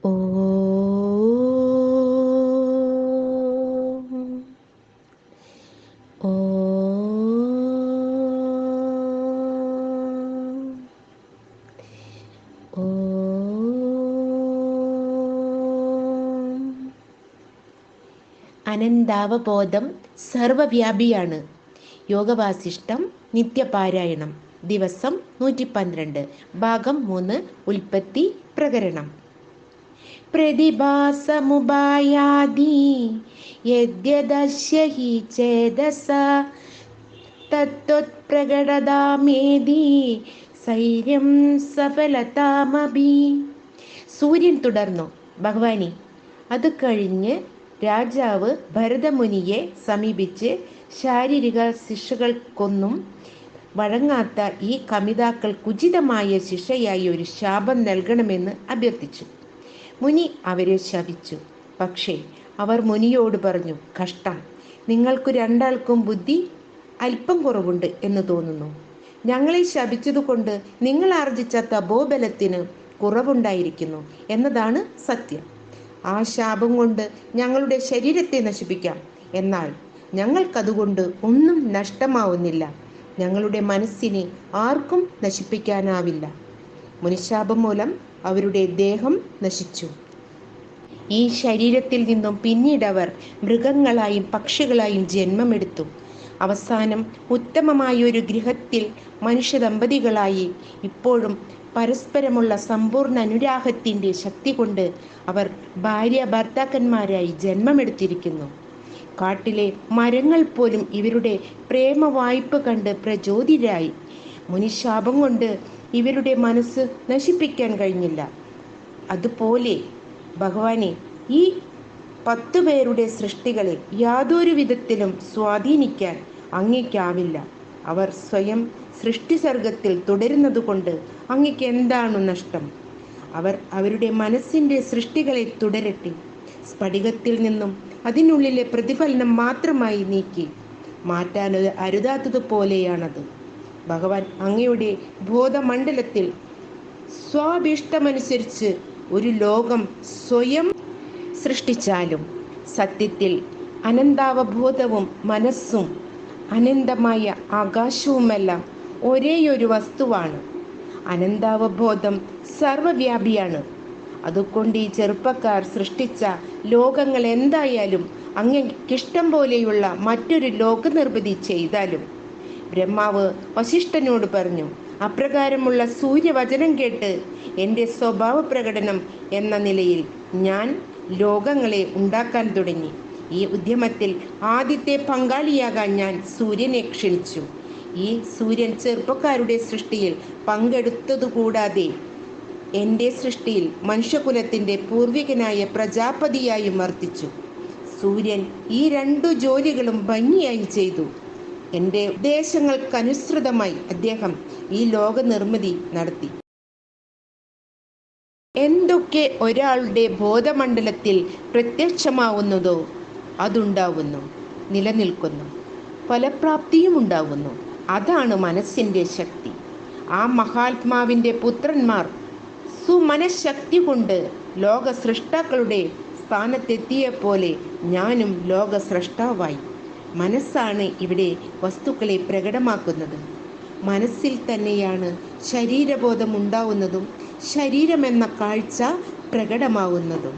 ഓം ഓം ഓം. അനന്താവബോധം സർവവ്യാപിയാണ്. യോഗവാസിഷ്ടം നിത്യപാരായണം. ദിവസം 112. ഭാഗം 3. ഉൽപ്പത്തി പ്രകരണം. പ്രതിഭാസമുപായാദി യദ്യദസ്യ ഹി ചേതസ തത്ത്വത്പ്രകടതാമേതി സൈര്യം സഫലതാമഭി. സൂര്യൻ തുടർന്നു, ഭഗവാനെ, അത് കഴിഞ്ഞ് രാജാവ് ഭരതമുനിയെ സമീപിച്ച് ശാരീരിക ശിക്ഷകൾക്കൊന്നും വഴങ്ങാത്ത ഈ കമിതാക്കൾക്ക് ഉചിതമായ ശിക്ഷയായി ഒരു ശാപം നൽകണമെന്ന് അഭ്യർത്ഥിച്ചു. മുനി അവരെ ശപിച്ചു. പക്ഷേ അവർ മുനിയോട് പറഞ്ഞു, കഷ്ടം, നിങ്ങൾക്ക് രണ്ടാൾക്കും ബുദ്ധി അല്പം കുറവുണ്ട് എന്ന് തോന്നുന്നു. ഞങ്ങളെ ശപിച്ചതുകൊണ്ട് നിങ്ങൾ ആർജിച്ച തപോബലത്തിന് കുറവുണ്ടായിരിക്കുന്നു എന്നതാണ് സത്യം. ആ ശാപം കൊണ്ട് ഞങ്ങളുടെ ശരീരത്തെ നശിപ്പിക്കാം, എന്നാൽ ഞങ്ങൾക്കതുകൊണ്ട് ഒന്നും നഷ്ടമാവുന്നില്ല. ഞങ്ങളുടെ മനസ്സിനെ ആർക്കും നശിപ്പിക്കാനാവില്ല. മുനിശാപം മൂലം അവരുടെ ദേഹം നശിച്ചു. ഈ ശരീരത്തിൽ നിന്നും പിന്നീട് അവർ മൃഗങ്ങളായും പക്ഷികളായും ജന്മമെടുത്തു. അവസാനം ഉത്തമമായ ഒരു ഗൃഹത്തിൽ മനുഷ്യ ദമ്പതികളായി ഇപ്പോഴും പരസ്പരമുള്ള സമ്പൂർണ്ണ അനുരാഗത്തിൻ്റെ ശക്തി കൊണ്ട് അവർ ഭാര്യ ഭർത്താക്കന്മാരായി ജന്മമെടുത്തിരിക്കുന്നു. കാട്ടിലെ മരങ്ങൾ പോലും ഇവരുടെ പ്രേമവായ്പ കണ്ട് പ്രചോദിതരായി. മുനിശാപം കൊണ്ട് ഇവരുടെ മനസ്സ് നശിപ്പിക്കാൻ കഴിഞ്ഞില്ല. അതുപോലെ ഭഗവാനെ, ഈ 10 പേരുടെ സൃഷ്ടികളെ യാതൊരു വിധത്തിലും സ്വാധീനിക്കാൻ അങ്ങയ്ക്കാവില്ല. അവർ സ്വയം സൃഷ്ടിസർഗത്തിൽ തുടരുന്നത് കൊണ്ട് അങ്ങയ്ക്ക് എന്താണ് നഷ്ടം? അവർ അവരുടെ മനസ്സിൻ്റെ സൃഷ്ടികളെ തുടരട്ടെ. സ്ഫടികത്തിൽ നിന്നും അതിനുള്ളിലെ പ്രതിഫലനം മാത്രമായി നീക്കി മാറ്റാൻ അരുതാത്തതുപോലെയാണത്. ഭഗവാൻ അങ്ങയുടെ ബോധമണ്ഡലത്തിൽ സ്വാഭീഷ്ടമനുസരിച്ച് ഒരു ലോകം സ്വയം സൃഷ്ടിച്ചാലും സത്യത്തിൽ അനന്താവബോധവും മനസ്സും അനന്തമായ ആകാശവുമെല്ലാം ഒരേയൊരു വസ്തുവാണ്. അനന്താവബോധം സർവവ്യാപിയാണ്. അതുകൊണ്ട് ഈ ചെറുപ്പക്കാർ സൃഷ്ടിച്ച ലോകങ്ങൾ എന്തായാലും അങ്ങയ്ക്കിഷ്ടം പോലെയുള്ള മറ്റൊരു ലോകനിർമ്മിതി ചെയ്താലും. ബ്രഹ്മാവ് വസിഷ്ഠനോട് പറഞ്ഞു, അപ്രകാരമുള്ള സൂര്യവചനം കേട്ട് എൻ്റെ സ്വഭാവ പ്രകടനം എന്ന നിലയിൽ ഞാൻ ലോകങ്ങളെ ഉണ്ടാക്കാൻ തുടങ്ങി. ഈ ഉദ്യമത്തിൽ ആദ്യത്തെ പങ്കാളിയാകാൻ ഞാൻ സൂര്യനെ ക്ഷണിച്ചു. ഈ സൂര്യൻ ചെറുപ്പക്കാരുടെ സൃഷ്ടിയിൽ പങ്കെടുത്തതുകൂടാതെ എൻ്റെ സൃഷ്ടിയിൽ മനുഷ്യകുലത്തിൻ്റെ പൂർവികനായ പ്രജാപതിയായും വർത്തിച്ചു. സൂര്യൻ ഈ 2 ജോലികളും ഭംഗിയായി ചെയ്തു. എൻ്റെ ഉദ്ദേശങ്ങൾക്കനുസൃതമായി അദ്ദേഹം ഈ ലോക നിർമ്മിതി നടത്തി. എന്തൊക്കെ ഒരാളുടെ ബോധമണ്ഡലത്തിൽ പ്രത്യക്ഷമാവുന്നതോ അതുണ്ടാവുന്നു, നിലനിൽക്കുന്നു, ഫലപ്രാപ്തിയും ഉണ്ടാവുന്നു. അതാണ് മനസ്സിൻ്റെ ശക്തി. ആ മഹാത്മാവിൻ്റെ പുത്രന്മാർ സുമനഃശക്തി കൊണ്ട് ലോക സൃഷ്ടാക്കളുടെ സ്ഥാനത്തെത്തിയ പോലെ ഞാനും ലോക സൃഷ്ടാവായി. മനസ്സാണ് ഇവിടെ വസ്തുക്കളെ പ്രകടമാക്കുന്നത്. മനസ്സിൽ തന്നെയാണ് ശരീരബോധം ഉണ്ടാവുന്നതും ശരീരമെന്ന കാഴ്ച പ്രകടമാവുന്നതും.